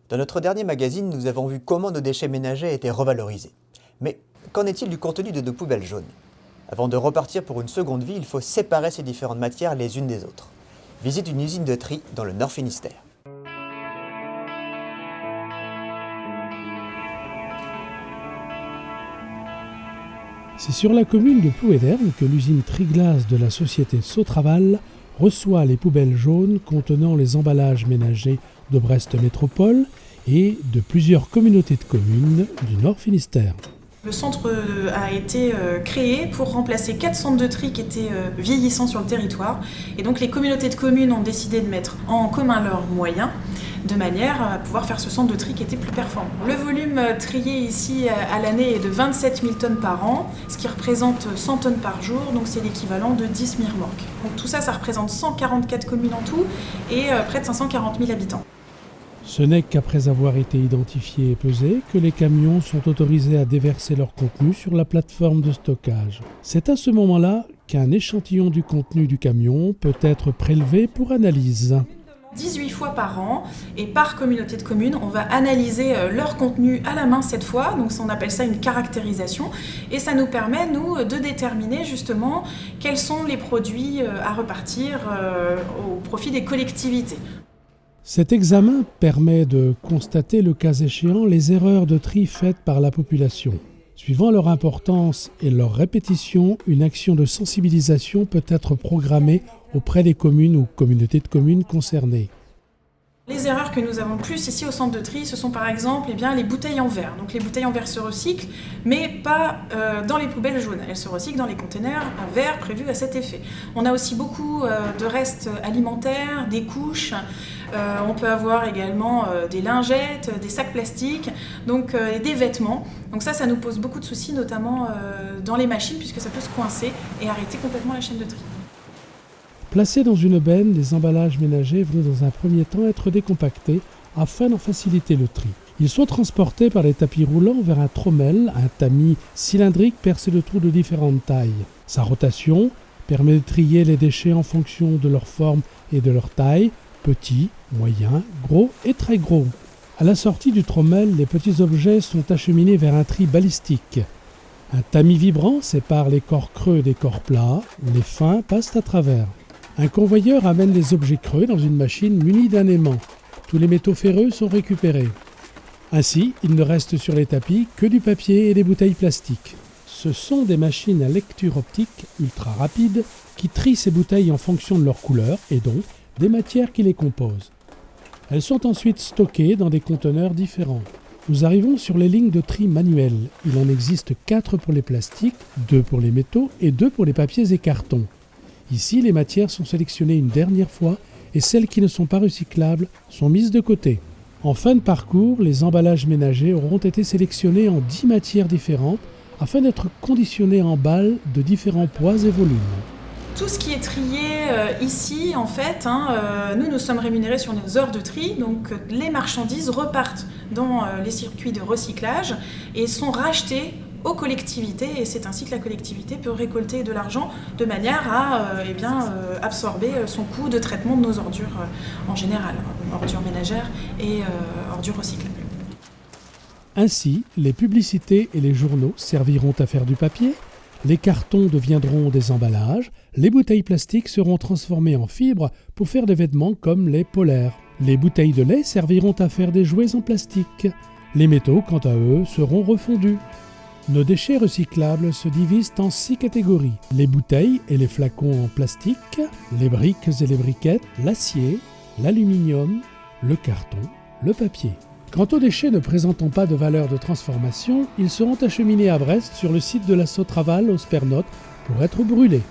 Dans notre dernier magazine, nous avons vu comment nos déchets ménagers étaient revalorisés. Mais qu'en est-il du contenu de nos poubelles jaunes? Avant de repartir pour une seconde vie, il faut séparer ces différentes matières les unes des autres. Visite une usine de tri dans le Nord Finistère. C'est sur la commune de Plouéderne que l'usine Triglace de la société Sotraval reçoit les poubelles jaunes contenant les emballages ménagers de Brest Métropole et de plusieurs communautés de communes du Nord Finistère. Le centre a été créé pour remplacer 4 centres de tri qui étaient vieillissants sur le territoire. Et donc les communautés de communes ont décidé de mettre en commun leurs moyens de manière à pouvoir faire ce centre de tri qui était plus performant. Le volume trié ici à l'année est de 27 000 tonnes par an, ce qui représente 100 tonnes par jour, donc c'est l'équivalent de 10 remorques. Donc tout ça, ça représente 144 communes en tout et près de 540 000 habitants. Ce n'est qu'après avoir été identifiés et pesés que les camions sont autorisés à déverser leur contenu sur la plateforme de stockage. C'est à ce moment-là qu'un échantillon du contenu du camion peut être prélevé pour analyse. 18 fois par an et par communauté de communes, on va analyser leur contenu à la main cette fois, donc on appelle ça une caractérisation et ça nous permet, nous, de déterminer justement quels sont les produits à repartir au profit des collectivités. Cet examen permet de constater le cas échéant les erreurs de tri faites par la population. Suivant leur importance et leur répétition, une action de sensibilisation peut être programmée auprès des communes ou communautés de communes concernées. Les erreurs que nous avons le plus ici au centre de tri, ce sont par exemple les bouteilles en verre. Donc les bouteilles en verre se recyclent, mais pas dans les poubelles jaunes. Elles se recyclent dans les containers en verre prévus à cet effet. On a aussi beaucoup de restes alimentaires, des couches. On peut avoir également des lingettes, des sacs plastiques, donc des vêtements. Donc ça nous pose beaucoup de soucis, notamment dans les machines, puisque ça peut se coincer et arrêter complètement la chaîne de tri. Placés dans une benne, les emballages ménagers vont dans un premier temps être décompactés afin d'en faciliter le tri. Ils sont transportés par les tapis roulants vers un trommel, un tamis cylindrique percé de trous de différentes tailles. Sa rotation permet de trier les déchets en fonction de leur forme et de leur taille, petits, moyens, gros et très gros. À la sortie du trommel, les petits objets sont acheminés vers un tri balistique. Un tamis vibrant sépare les corps creux des corps plats, les fins passent à travers. Un convoyeur amène les objets creux dans une machine munie d'un aimant. Tous les métaux ferreux sont récupérés. Ainsi, il ne reste sur les tapis que du papier et des bouteilles plastiques. Ce sont des machines à lecture optique ultra rapides qui trient ces bouteilles en fonction de leur couleur et donc des matières qui les composent. Elles sont ensuite stockées dans des conteneurs différents. Nous arrivons sur les lignes de tri manuelles. Il en existe 4 pour les plastiques, 2 pour les métaux et 2 pour les papiers et cartons. Ici, les matières sont sélectionnées une dernière fois et celles qui ne sont pas recyclables sont mises de côté. En fin de parcours, les emballages ménagers auront été sélectionnés en 10 matières différentes afin d'être conditionnés en balles de différents poids et volumes. Tout ce qui est trié ici, en fait, nous sommes rémunérés sur nos heures de tri, donc les marchandises repartent dans les circuits de recyclage et sont rachetées aux collectivités, et c'est ainsi que la collectivité peut récolter de l'argent de manière à absorber son coût de traitement de nos ordures en général, ordures ménagères et ordures recyclables. Ainsi, les publicités et les journaux serviront à faire du papier, les cartons deviendront des emballages, les bouteilles plastiques seront transformées en fibres pour faire des vêtements comme les polaires. Les bouteilles de lait serviront à faire des jouets en plastique. Les métaux, quant à eux, seront refondus. Nos déchets recyclables se divisent en 6 catégories. Les bouteilles et les flacons en plastique, les briques et les briquettes, l'acier, l'aluminium, le carton, le papier. Quant aux déchets ne présentant pas de valeur de transformation, ils seront acheminés à Brest sur le site de la Sotraval au Spernote pour être brûlés.